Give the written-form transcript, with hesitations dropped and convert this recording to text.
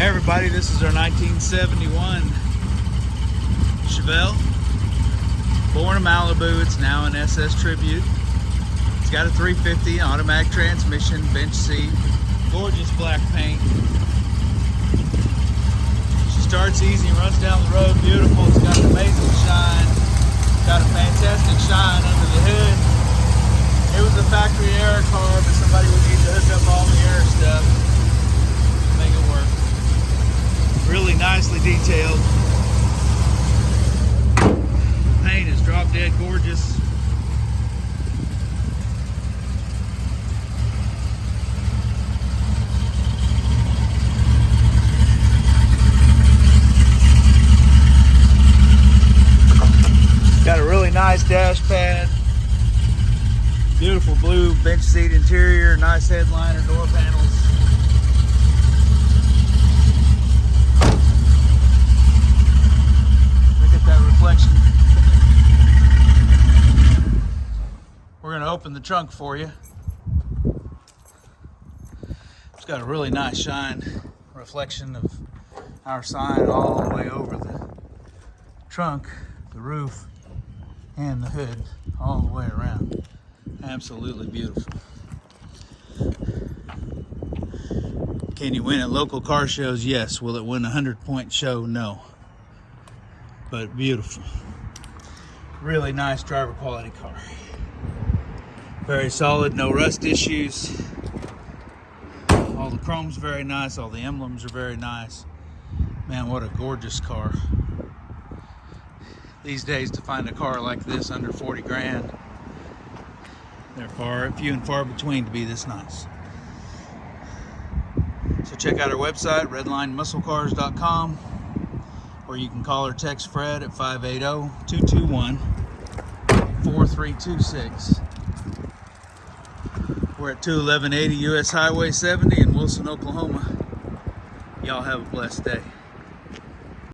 Hey everybody, this is our 1971 Chevelle. Born in Malibu, it's now an SS Tribute. It's got a 350 automatic transmission, bench seat, gorgeous black paint. She starts easy and runs down the road beautiful. It's got an amazing shine. Got a fantastic shine under the hood. It was a factory error car, but somebody would need to hook up all the error stuff to make it work. Really nicely detailed. Paint is drop dead gorgeous. Got a really nice dash pad. Beautiful blue bench seat interior, nice headliner, door panels. Look at that reflection. We're going to open the trunk for you. It's got a really nice shine, reflection of our sign all the way over the trunk, the roof, and the hood, all the way around. Absolutely beautiful. Can you win at local car shows? Yes. Will it win a 100-point show? No. But beautiful. Really nice driver quality car. Very solid, no rust issues. All the chrome's very nice, all the emblems are very nice. Man, what a gorgeous car. These days to find a car like this under 40 grand, they're few and far between to be this nice. So check out our website, redlinemusclecars.com, or you can call or text Fred at 580-221-4326. We're at 21180 US Highway 70 in Wilson, Oklahoma. Y'all have a blessed day.